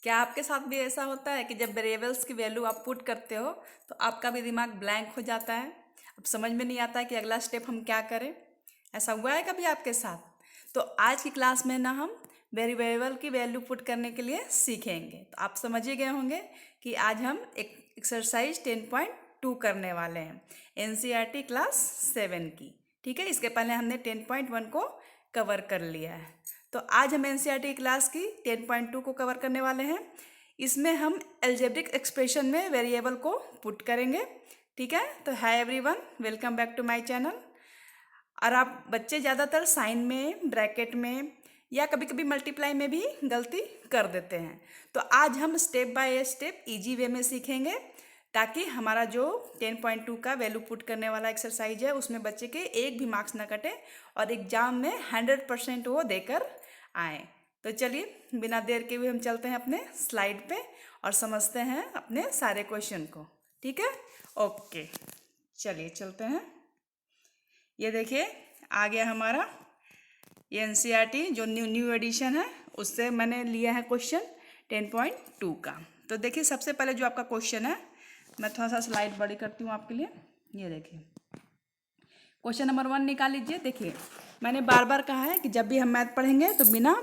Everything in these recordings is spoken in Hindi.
क्या आपके साथ भी ऐसा होता है कि जब वेरिएबल्स की वैल्यू आप पुट करते हो तो आपका भी दिमाग ब्लैंक हो जाता है। अब समझ में नहीं आता है कि अगला स्टेप हम क्या करें। ऐसा हुआ है कभी आपके साथ? तो आज की क्लास में ना हम वेरिएबल की वैल्यू पुट करने के लिए सीखेंगे। तो आप समझ ही गए होंगे कि आज हम एक एक्सरसाइज 10.2 करने वाले हैं, एनसीईआरटी क्लास 7 की। ठीक है, इसके पहले हमने 10.1 को कवर कर लिया है। तो आज हम एनसीईआरटी क्लास की 10.2 को कवर करने वाले हैं। इसमें हम अलजेब्रिक एक्सप्रेशन में वेरिएबल को पुट करेंगे। ठीक है, तो hi everyone, welcome back to my channel. और आप बच्चे ज़्यादातर साइन में, ब्रैकेट में या कभी कभी मल्टीप्लाई में भी गलती कर देते हैं। तो आज हम step by step easy way में सीखेंगे ताकि हमारा जो 10.2 का वैल्यू पुट करने वाला एक्सरसाइज है उसमें बच्चे के एक भी मार्क्स ना कटे और एग्जाम में 100% वो देकर आए। तो चलिए बिना देर के हुए हम चलते हैं अपने स्लाइड पे और समझते हैं अपने सारे क्वेश्चन को। ठीक है, ओके, चलिए चलते हैं। ये देखिए आ गया हमारा ये एनसीईआरटी जो न्यू एडिशन है, उससे मैंने लिया है क्वेश्चन 10.2 का। तो देखिए सबसे पहले जो आपका क्वेश्चन है, मैं थोड़ा सा स्लाइड बड़ी करती हूँ आपके लिए। ये देखिए क्वेश्चन नंबर 1 निकाल लीजिए। देखिए मैंने बार बार कहा है कि जब भी हम मैथ पढ़ेंगे तो बिना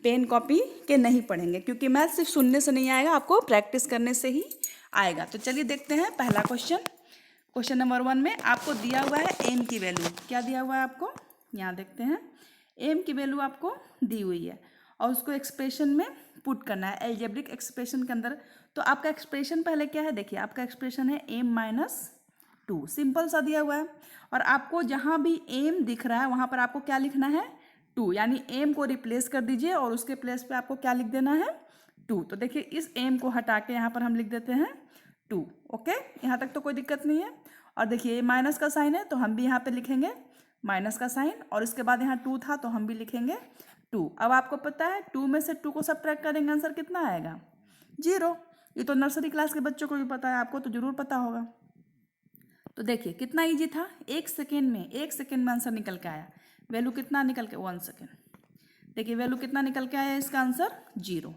पेन कॉपी के नहीं पढ़ेंगे, क्योंकि मैथ सिर्फ सुनने से नहीं आएगा, आपको प्रैक्टिस करने से ही आएगा। तो चलिए देखते हैं पहला क्वेश्चन। क्वेश्चन नंबर 1 में आपको दिया हुआ है एम की वैल्यू। क्या दिया हुआ है आपको? यहाँ देखते हैं, एम की वैल्यू आपको दी हुई है और उसको एक्सप्रेशन में पुट करना है, एल्जेब्रिक एक्सप्रेशन के अंदर। तो आपका एक्सप्रेशन पहले क्या है? देखिए आपका एक्सप्रेशन है m-2, सिंपल सा दिया हुआ है। और आपको जहाँ भी m दिख रहा है वहाँ पर आपको क्या लिखना है? 2, यानी m को रिप्लेस कर दीजिए और उसके प्लेस पे आपको क्या लिख देना है? 2। तो देखिए इस m को हटा के यहाँ पर हम लिख देते हैं 2। ओके, यहाँ तक तो कोई दिक्कत नहीं है। और देखिए ये माइनस का साइन है तो हम भी यहाँ पे लिखेंगे माइनस का साइन, और इसके बाद यहाँ 2 था तो हम भी लिखेंगे 2। अब आपको पता है 2 में से 2 को सब्ट्रैक्ट करेंगे, आंसर कितना आएगा? 0। ये तो नर्सरी क्लास के बच्चों को भी पता है, आपको तो जरूर पता होगा। तो देखिए कितना इजी था, 1 सेकेंड में आंसर निकल के आया। वैल्यू कितना निकल के? 1 सेकेंड। देखिए वैल्यू कितना निकल के आया? इसका आंसर 0।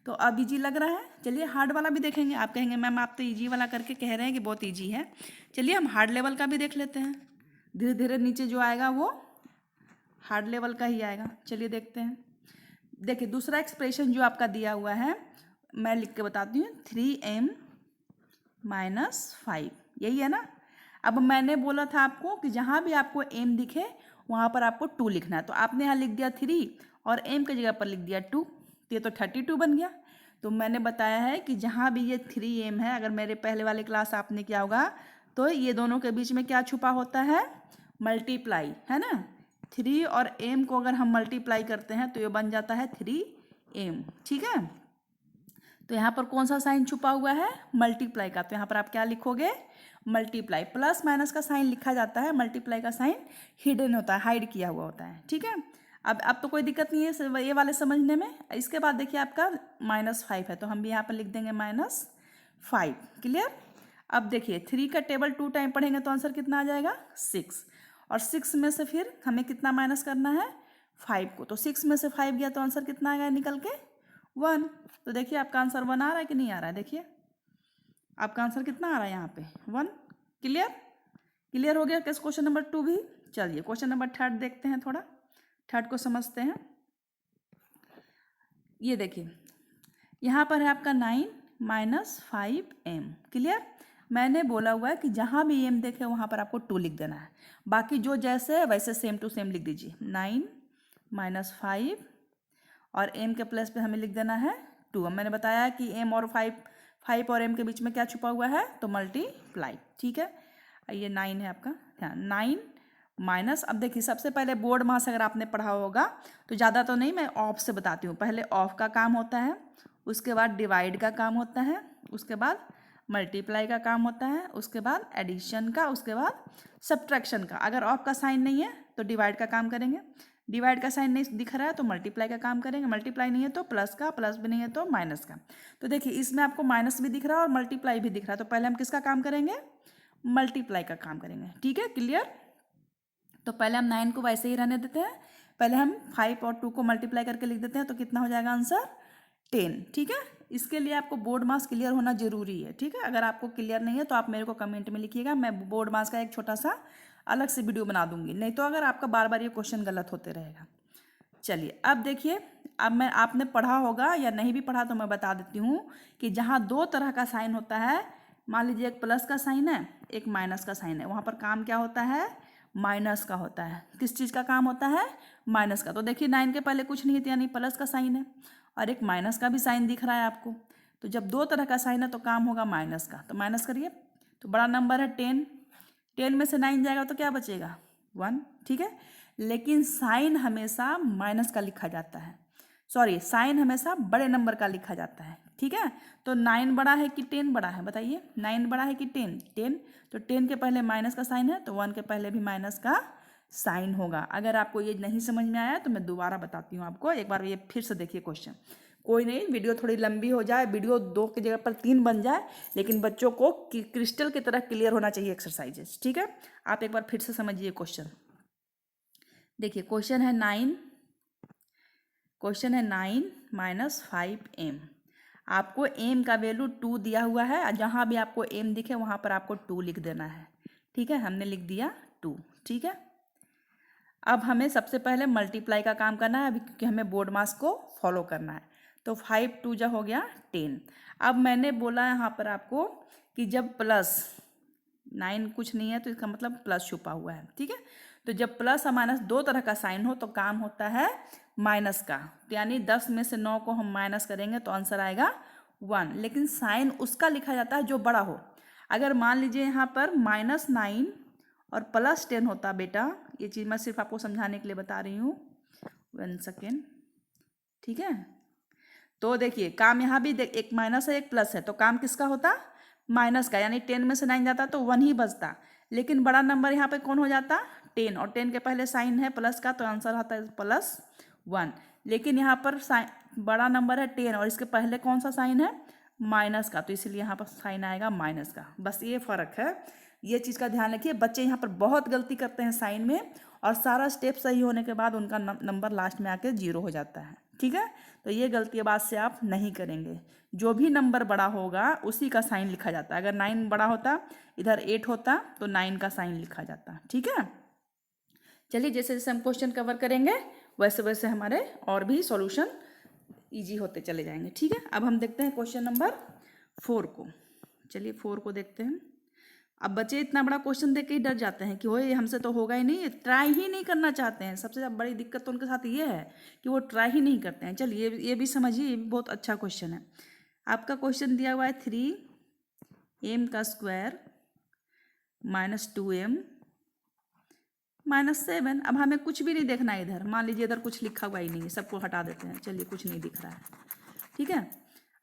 तो अब इजी लग रहा है। चलिए हार्ड वाला भी देखेंगे। आप कहेंगे मैम आप तो इजी वाला करके कह रहे हैं कि बहुत इजी है। चलिए हम हार्ड लेवल का भी देख लेते हैं। धीरे धीरे नीचे जो आएगा वो हार्ड लेवल का ही आएगा। चलिए देखते हैं। देखिए दूसरा एक्सप्रेशन जो आपका दिया हुआ है मैं लिख के बताती हूँ, 3m-5, यही है ना। अब मैंने बोला था आपको कि जहाँ भी आपको m दिखे वहाँ पर आपको 2 लिखना है, तो आपने यहाँ लिख दिया 3 और m की जगह पर लिख दिया 2, तो ये तो 32 बन गया। तो मैंने बताया है कि जहाँ भी ये 3m है, अगर मेरे पहले वाले क्लास आपने किया होगा तो ये दोनों के बीच में क्या छुपा होता है? मल्टीप्लाई, है ना। 3 और m को अगर हम मल्टीप्लाई करते हैं तो ये बन जाता है 3m। ठीक है, तो यहाँ पर कौन सा साइन छुपा हुआ है? मल्टीप्लाई का। तो यहाँ पर आप क्या लिखोगे? मल्टीप्लाई। प्लस माइनस का साइन लिखा जाता है, मल्टीप्लाई का साइन हिडन होता है, हाइड किया हुआ होता है। ठीक है, अब तो कोई दिक्कत नहीं है ये वाले समझने में। इसके बाद देखिए आपका -5 है तो हम भी यहाँ पर लिख देंगे -5। क्लियर। अब देखिए 3 का टेबल 2 टाइम पढ़ेंगे तो आंसर कितना आ जाएगा? 6। और 6 में से फिर हमें कितना माइनस करना है? 5 को। तो 6 में से 5 गया तो आंसर कितना आ गया निकल के? 1। तो देखिए आपका आंसर 1 आ रहा है कि नहीं आ रहा है? देखिए आपका आंसर कितना आ रहा है यहाँ पे? 1। क्लियर। क्लियर हो गया किस क्वेश्चन नंबर 2 भी। चलिए क्वेश्चन नंबर 3 देखते हैं, थोड़ा थर्ड को समझते हैं। ये देखिए यहाँ पर है आपका 9-5m। क्लियर। मैंने बोला हुआ है कि जहाँ भी m देखे वहाँ पर आपको 2 लिख देना है, बाकी जो जैसे है वैसे सेम टू सेम लिख दीजिए। 9-5 और m के प्लस पे हमें लिख देना है 2। अब मैंने बताया कि m और 5 और m के बीच में क्या छुपा हुआ है? तो मल्टीप्लाई। ठीक है, ये 9 है आपका, ध्यान 9 माइनस। अब देखिए सबसे पहले बोर्ड मास अगर आपने पढ़ा होगा तो ज़्यादा तो नहीं, मैं ऑफ से बताती हूँ। पहले ऑफ का काम होता है, उसके बाद डिवाइड का काम होता है, उसके बाद मल्टीप्लाई का काम होता है, उसके बाद एडिशन का, उसके बाद सब्ट्रैक्शन का। अगर ऑफ का साइन नहीं है तो डिवाइड का काम करेंगे, डिवाइड का साइन नहीं दिख रहा है तो मल्टीप्लाई का काम करेंगे, मल्टीप्लाई नहीं है तो प्लस का, प्लस भी नहीं है तो माइनस का। तो देखिए इसमें आपको माइनस भी दिख रहा है और मल्टीप्लाई भी दिख रहा है, तो पहले हम किसका काम करेंगे? मल्टीप्लाई का काम करेंगे। ठीक है, क्लियर। तो पहले हम 9 को वैसे ही रहने देते हैं, पहले हम 5 और 2 को मल्टीप्लाई करके लिख देते हैं, तो कितना हो जाएगा आंसर? 10। ठीक है, इसके लिए आपको बोर्ड मास क्लियर होना जरूरी है। ठीक है, अगर आपको क्लियर नहीं है तो आप मेरे को कमेंट में लिखिएगा, मैं बोर्ड मास का एक छोटा सा अलग से वीडियो बना दूंगी, नहीं तो अगर आपका बार बार ये क्वेश्चन गलत होते रहेगा। चलिए अब देखिए, अब मैं आपने पढ़ा होगा या नहीं भी पढ़ा तो मैं बता देती हूँ कि जहाँ दो तरह का साइन होता है, मान लीजिए एक प्लस का साइन है एक माइनस का साइन है, वहाँ पर काम क्या होता है, माइनस का होता है। किस चीज़ का काम होता है, माइनस का। तो देखिए 9 के पहले कुछ नहीं है, यानी प्लस का साइन है, और एक माइनस का भी साइन दिख रहा है आपको। तो जब दो तरह का साइन है तो काम होगा माइनस का, तो माइनस करिए। तो बड़ा नंबर है 10, 10 में से 9 जाएगा तो क्या बचेगा, 1। ठीक है, लेकिन साइन हमेशा माइनस का लिखा जाता है, सॉरी साइन हमेशा बड़े नंबर का लिखा जाता है। ठीक है, तो 9 बड़ा है कि 10 बड़ा है, बताइए 9 बड़ा है कि 10, 10। तो 10 के पहले माइनस का साइन है तो 1 के पहले भी माइनस का साइन होगा। अगर आपको ये नहीं समझ में आया तो मैं दोबारा बताती हूँ आपको, एक बार ये फिर से देखिए क्वेश्चन। कोई नहीं, वीडियो थोड़ी लंबी हो जाए, वीडियो 2 की जगह पर 3 बन जाए, लेकिन बच्चों को क्रिस्टल की तरह क्लियर होना चाहिए एक्सरसाइजेस। ठीक है, आप एक बार फिर से समझिए क्वेश्चन। देखिए क्वेश्चन है 9, क्वेश्चन है 9 माइनस 5m। आपको m का वैल्यू 2 दिया हुआ है, और जहाँ भी आपको m दिखे वहाँ पर आपको 2 लिख देना है। ठीक है, हमने लिख दिया 2। ठीक है, अब हमें सबसे पहले मल्टीप्लाई का काम करना है अभी, क्योंकि हमें बोर्ड मास को फॉलो करना है। तो 5 2 जा हो गया 10। अब मैंने बोला यहाँ पर आपको कि जब प्लस 9 कुछ नहीं है तो इसका मतलब प्लस छुपा हुआ है। ठीक है, तो जब प्लस और माइनस दो तरह का साइन हो तो काम होता है माइनस का, तो यानी 10 में से 9 को हम माइनस करेंगे तो आंसर आएगा 1। लेकिन साइन उसका लिखा जाता है जो बड़ा हो। अगर मान लीजिए यहाँ पर -9 और +10 होता बेटा, ये चीज़ मैं सिर्फ आपको समझाने के लिए बता रही हूँ, 1 सेकेंड। ठीक है, तो देखिए काम यहाँ भी एक माइनस है एक प्लस है, तो काम किसका होता, माइनस का, यानी 10 में से 9 जाता तो 1 ही बचता। लेकिन बड़ा नंबर यहाँ पे कौन हो जाता, 10, और 10 के पहले साइन है प्लस का, तो आंसर आता है +1। लेकिन यहाँ पर बड़ा नंबर है 10 और इसके पहले कौन सा साइन है, माइनस का, तो इसलिए यहाँ पर साइन आएगा माइनस का। बस ये फ़र्क है, ये चीज़ का ध्यान रखिए। बच्चे यहाँ पर बहुत गलती करते हैं साइन में, और सारा स्टेप सही होने के बाद उनका नंबर लास्ट में आके 0 हो जाता है। ठीक है, तो ये गलती बाद से आप नहीं करेंगे। जो भी नंबर बड़ा होगा उसी का साइन लिखा जाता है। अगर 9 बड़ा होता, इधर 8 होता, तो 9 का साइन लिखा जाता। ठीक है, चलिए जैसे जैसे हम क्वेश्चन कवर करेंगे वैसे वैसे हमारे और भी सॉल्यूशन इजी होते चले जाएंगे। ठीक है, अब हम देखते हैं क्वेश्चन नंबर 4 को। चलिए 4 को देखते हैं। अब बच्चे इतना बड़ा क्वेश्चन देख के ही डर जाते हैं कि हो ये हमसे तो होगा ही नहीं, ट्राई ही नहीं करना चाहते हैं। सबसे ज़्यादा बड़ी दिक्कत तो उनके साथ ये है कि वो ट्राई ही नहीं करते हैं। चलिए ये भी समझिए, ये भी बहुत अच्छा क्वेश्चन है। आपका क्वेश्चन दिया हुआ है 3m² -2m -7। अब हमें कुछ भी नहीं देखना है इधर, मान लीजिए इधर कुछ लिखा हुआ ही नहीं है, सबको हटा देते हैं। चलिए कुछ नहीं दिख रहा है। ठीक है,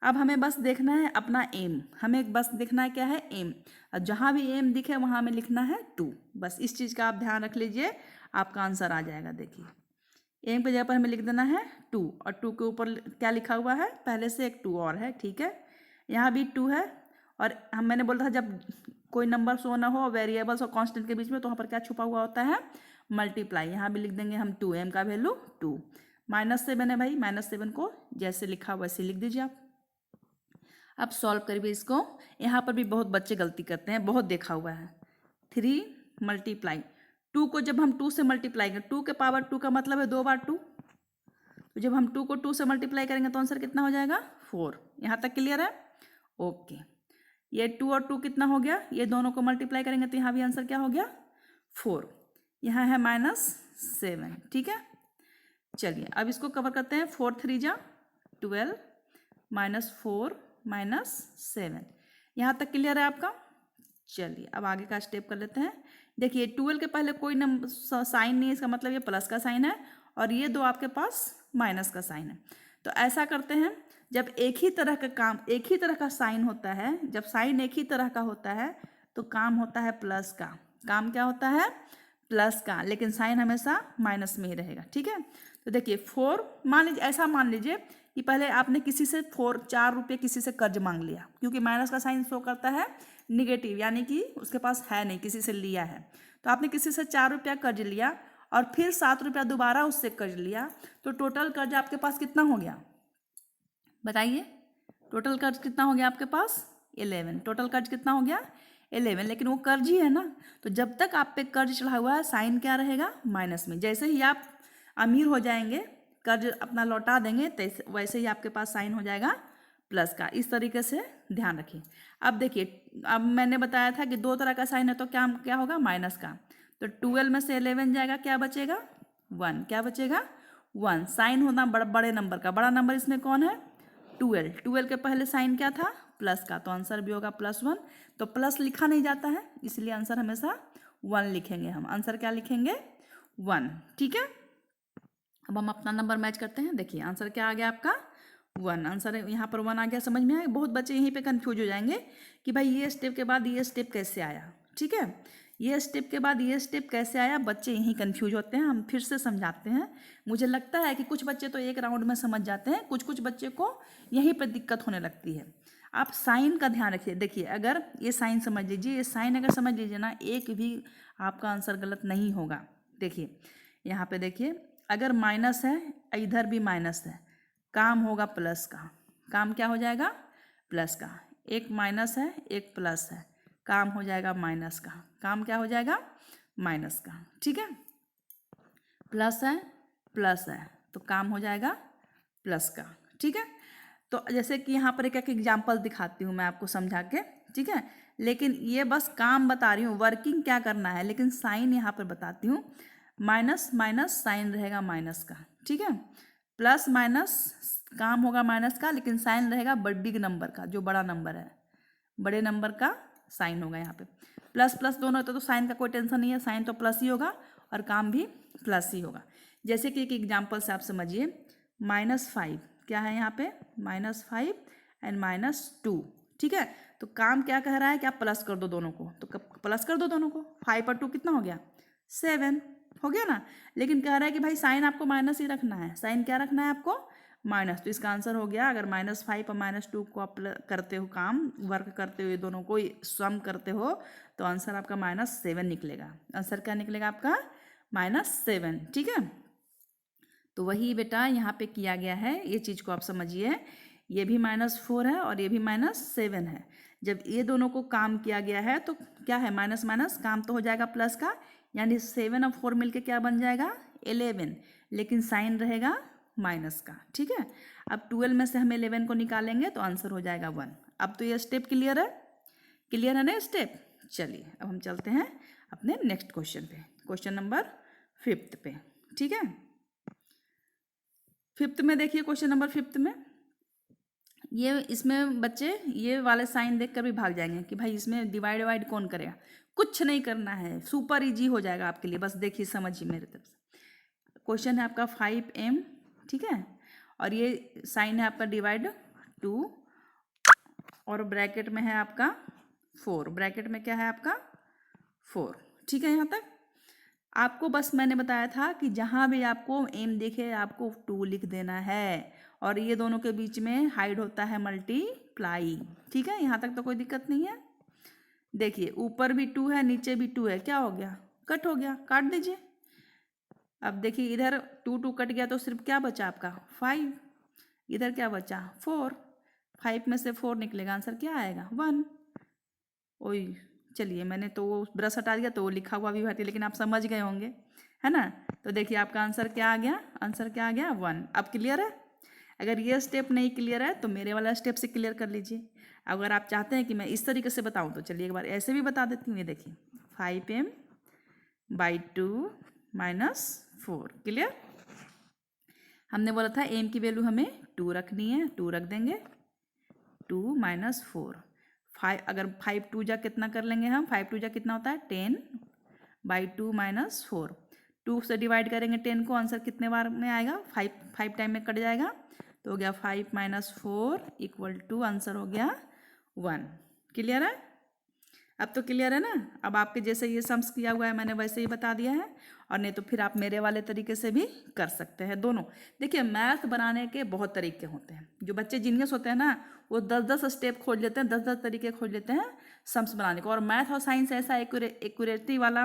अब हमें बस देखना है अपना एम, हमें बस देखना है क्या है, एम। और जहाँ भी एम दिखे वहाँ हमें लिखना है 2। बस इस चीज़ का आप ध्यान रख लीजिए, आपका आंसर आ जाएगा। देखिए एम की जगह पर हमें लिख देना है 2, और 2 के ऊपर क्या लिखा हुआ है, पहले से एक 2 और है। ठीक है, यहाँ भी 2 है, और मैंने बोला था जब कोई नंबर शो ना हो वेरिएबल्स और कांस्टेंट के बीच में, तो वहाँ पर क्या छुपा हुआ होता है, मल्टीप्लाई। यहाँ भी लिख देंगे हम 2, एम का वैल्यू 2। -7 है भाई, -7 को जैसे लिखा वैसे लिख दीजिए आप। अब सॉल्व करिए इसको। यहाँ पर भी बहुत बच्चे गलती करते हैं, बहुत देखा हुआ है। 3 × 2 को जब हम 2 से मल्टीप्लाई करें, 2 के पावर 2 का मतलब है 2 बार 2, तो जब हम 2 को 2 से मल्टीप्लाई करेंगे तो आंसर कितना हो जाएगा, 4। यहाँ तक क्लियर है, ओके। ये 2 और 2 कितना हो गया, ये दोनों को मल्टीप्लाई करेंगे तो यहाँ भी आंसर क्या हो गया, 4। यहाँ है -7। ठीक है, चलिए अब इसको कवर करते हैं। 4 3 जा 12 -4 -7। यहाँ तक क्लियर है आपका। चलिए अब आगे का स्टेप कर लेते हैं। देखिए 12 के पहले कोई नंबर साइन नहीं है, इसका मतलब ये प्लस का साइन है, और ये दो आपके पास माइनस का साइन है। तो ऐसा करते हैं, जब एक ही तरह का काम, एक ही तरह का साइन होता है, जब साइन एक ही तरह का होता है तो काम होता है प्लस का। काम क्या होता है, प्लस का, लेकिन साइन हमेशा माइनस में ही रहेगा। ठीक है, तो देखिए 4, मान लीजिए ऐसा मान लीजिए कि पहले आपने किसी से 4 रुपये किसी से कर्ज मांग लिया, क्योंकि माइनस का साइन शो करता है निगेटिव, यानी कि उसके पास है नहीं, किसी से लिया है। तो आपने किसी से 4 रुपया कर्ज लिया और फिर 7 रुपया दोबारा उससे कर्ज लिया, तो टोटल कर्ज आपके पास कितना हो गया, बताइए, टोटल कर्ज कितना हो गया आपके पास? 11। टोटल कर्ज कितना हो गया? 11। लेकिन वो कर्ज ही है ना, तो जब तक आप पे कर्ज चढ़ा हुआ है साइन क्या रहेगा? माइनस में। जैसे ही आप अमीर हो जाएंगे, कर्ज अपना लौटा देंगे, तैसे वैसे ही आपके पास साइन हो जाएगा प्लस का। इस तरीके से ध्यान रखिए। अब देखिए, अब मैंने बताया था कि दो तरह का साइन है, तो क्या क्या होगा? माइनस का। तो 12 में से 11 जाएगा, क्या बचेगा? 1। क्या बचेगा? 1। साइन होना बड़े नंबर का। बड़ा नंबर इसमें कौन है? 12। 12 के पहले साइन क्या था? प्लस का, तो आंसर भी होगा +1। तो प्लस लिखा नहीं जाता है, इसलिए आंसर हमेशा 1 लिखेंगे हम। आंसर क्या लिखेंगे? 1। ठीक है। अब हम अपना नंबर मैच करते हैं। देखिए आंसर क्या आ गया आपका? 1। आंसर यहाँ पर 1 आ गया। समझ में आया? बहुत बच्चे यहीं पे कंफ्यूज हो जाएंगे कि भाई ये स्टेप के बाद ये स्टेप कैसे आया। ठीक है, ये स्टेप के बाद ये स्टेप कैसे आया, बच्चे यहीं कंफ्यूज होते हैं। हम फिर से समझाते हैं। मुझे लगता है कि कुछ बच्चे तो एक राउंड में समझ जाते हैं, कुछ कुछ बच्चे को यहीं पर दिक्कत होने लगती है। आप साइन का ध्यान रखिए। देखिए अगर ये साइन समझ लीजिए, ये साइन अगर समझ लीजिए ना, एक भी आपका आंसर गलत नहीं होगा। देखिए यहाँ पे देखिए, अगर माइनस है, इधर भी माइनस है, काम होगा प्लस का। काम क्या हो जाएगा? प्लस का। एक माइनस है, एक प्लस है, काम हो जाएगा माइनस का। काम क्या हो जाएगा? माइनस का। ठीक है, प्लस है तो काम हो जाएगा प्लस का। ठीक है, तो जैसे कि यहाँ पर एक एक एग्जाम्पल दिखाती हूँ मैं आपको समझा के। ठीक है, लेकिन ये बस काम बता रही हूँ, वर्किंग क्या करना है, लेकिन साइन यहाँ पर बताती हूँ। माइनस माइनस साइन रहेगा माइनस का। ठीक है, प्लस माइनस काम होगा माइनस का, लेकिन साइन रहेगा बिग नंबर का, जो बड़ा नंबर है, बड़े नंबर का साइन होगा यहाँ पे। प्लस प्लस दोनों होते तो साइन का कोई टेंशन नहीं है, साइन तो प्लस ही होगा और काम भी प्लस ही होगा। जैसे कि एक एग्जाम्पल से आप समझिए, -5 क्या है यहाँ पे? -5 एंड -2। ठीक है, तो काम क्या कह रहा है कि आप प्लस कर दो दोनों को, तो प्लस कर दो दोनों को। 5 और 2 कितना हो गया? 7 हो गया ना। लेकिन कह रहा है कि भाई साइन आपको माइनस ही रखना है। साइन क्या रखना है आपको? माइनस। तो इसका आंसर हो गया, अगर -5 और -2 को आप करते हो, काम वर्क करते हुए दोनों को सम करते हो, तो आंसर आपका -7 निकलेगा। आंसर क्या निकलेगा आपका? -7। ठीक है, तो वही बेटा यहाँ पे किया गया है। ये चीज़ को आप समझिए, ये भी -4 है और ये भी -7 है। जब ये दोनों को काम किया गया है तो क्या है? माइनस माइनस काम तो हो जाएगा प्लस का, यानी 7 और 4 मिलके क्या बन जाएगा? 11। लेकिन साइन रहेगा माइनस का। ठीक है, अब 12 में से हम 11 को निकालेंगे तो आंसर हो जाएगा 1। अब तो ये स्टेप क्लियर है, क्लियर है ना स्टेप? चलिए अब हम चलते हैं अपने नेक्स्ट क्वेश्चन पे, क्वेश्चन नंबर 5 पे। ठीक है, 5 में देखिए, क्वेश्चन नंबर 5 में ये, इसमें बच्चे ये वाले साइन देखकर भी भाग जाएंगे कि भाई इसमें डिवाइड कौन करेगा। कुछ नहीं करना है, सुपर इजी हो जाएगा आपके लिए। बस देखिए समझिए मेरे तरफ से। क्वेश्चन है आपका 5m। ठीक है, और ये साइन है आपका डिवाइड 2 और ब्रैकेट में है आपका 4। ब्रैकेट में क्या है आपका? 4। ठीक है, यहाँ तक आपको बस मैंने बताया था कि जहाँ भी आपको एम दिखे आपको 2 लिख देना है, और ये दोनों के बीच में हाइड होता है मल्टीप्लाई। ठीक है, यहाँ तक तो कोई दिक्कत नहीं है। देखिए ऊपर भी 2 है, नीचे भी 2 है, क्या हो गया? कट हो गया, काट दीजिए। अब देखिए इधर 2 कट गया तो सिर्फ क्या बचा आपका? 5। इधर क्या बचा? 4। 5 में से 4 निकलेगा, आंसर क्या आएगा? 1। ओई, चलिए मैंने तो वो ब्रश हटा दिया तो वो लिखा हुआ भी हटी, लेकिन आप समझ गए होंगे, है ना। तो देखिए आपका आंसर क्या आ गया? आंसर क्या आ गया? 1। अब क्लियर है? अगर ये स्टेप नहीं क्लियर है तो मेरे वाला स्टेप से क्लियर कर लीजिए। अगर आप चाहते हैं कि मैं इस तरीके से बताऊं तो चलिए एक बार ऐसे भी बता देती हूँ। ये देखिए 5m/2 - 4। क्लियर? हमने बोला था एम की वैल्यू हमें 2 रखनी है, 2 रख देंगे। 2 - 4। 5, अगर 5 2 जा कितना कर लेंगे हम? 5 2 जा कितना होता है? 10/2 - 4। 2 से डिवाइड करेंगे 10 को, आंसर कितने बार में आएगा? 5 टाइम में कट जाएगा, तो हो गया 5 - 4 = आंसर हो गया 1। क्लियर है? अब तो क्लियर है ना। अब आपके जैसे ये सम्स किया हुआ है मैंने वैसे ही बता दिया है, और नहीं तो फिर आप मेरे वाले तरीके से भी कर सकते हैं दोनों। देखिए मैथ बनाने के बहुत तरीके होते हैं। जो बच्चे जीनियस होते हैं ना, वो 10-10 स्टेप खोज लेते हैं, 10-10 तरीके खोज लेते हैं सम्स बनाने को। और मैथ और साइंस ऐसा एक्यूरेटी वाला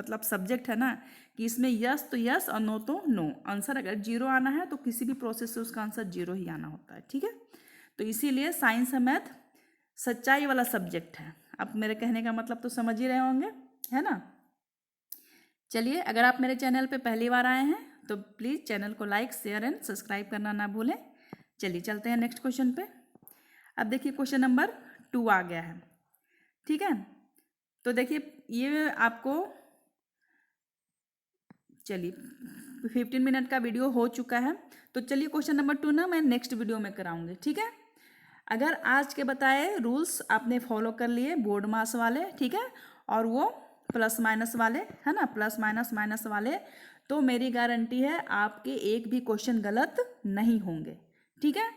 मतलब सब्जेक्ट है ना कि इसमें यस तो यस और नो तो नो। आंसर अगर जीरो आना है तो किसी भी प्रोसेस से उसका आंसर जीरो ही आना होता है, ठीक है। तो इसीलिए साइंस है मैथ सच्चाई वाला सब्जेक्ट है। अब मेरे कहने का मतलब तो समझ ही रहे होंगे, है ना। चलिए, अगर आप मेरे चैनल पे पहली बार आए हैं तो प्लीज़ चैनल को लाइक शेयर एंड सब्सक्राइब करना ना भूलें। चलिए चलते हैं नेक्स्ट क्वेश्चन पे। अब देखिए क्वेश्चन नंबर 2 आ गया है, ठीक है। तो देखिए ये आपको, चलिए 15 मिनट का वीडियो हो चुका है, तो चलिए क्वेश्चन नंबर 2 ना मैं नेक्स्ट वीडियो में कराऊंगी, ठीक है। अगर आज के बताए रूल्स आपने फॉलो कर लिए बोर्ड मास वाले, ठीक है, और वो प्लस माइनस वाले, है ना, प्लस माइनस माइनस वाले, तो मेरी गारंटी है आपके एक भी क्वेश्चन गलत नहीं होंगे, ठीक है।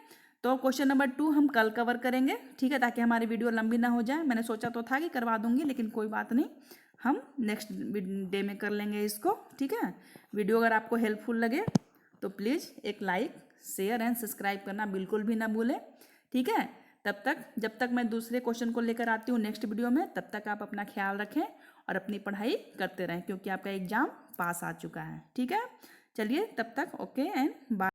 तो क्वेश्चन नंबर 2 हम कल कवर करेंगे, ठीक है, ताकि हमारी वीडियो लंबी ना हो जाए। मैंने सोचा तो था कि करवा दूंगी, लेकिन कोई बात नहीं, हम नेक्स्ट डे में कर लेंगे इसको, ठीक है। वीडियो अगर आपको हेल्पफुल लगे तो प्लीज़ एक लाइक शेयर एंड सब्सक्राइब करना बिल्कुल भी ना भूलें, ठीक है। तब तक, जब तक मैं दूसरे क्वेश्चन को लेकर आती हूँ नेक्स्ट वीडियो में, तब तक आप अपना ख्याल रखें और अपनी पढ़ाई करते रहें, क्योंकि आपका एग्ज़ाम पास आ चुका है, ठीक है। चलिए तब तक ओके एंड बाय।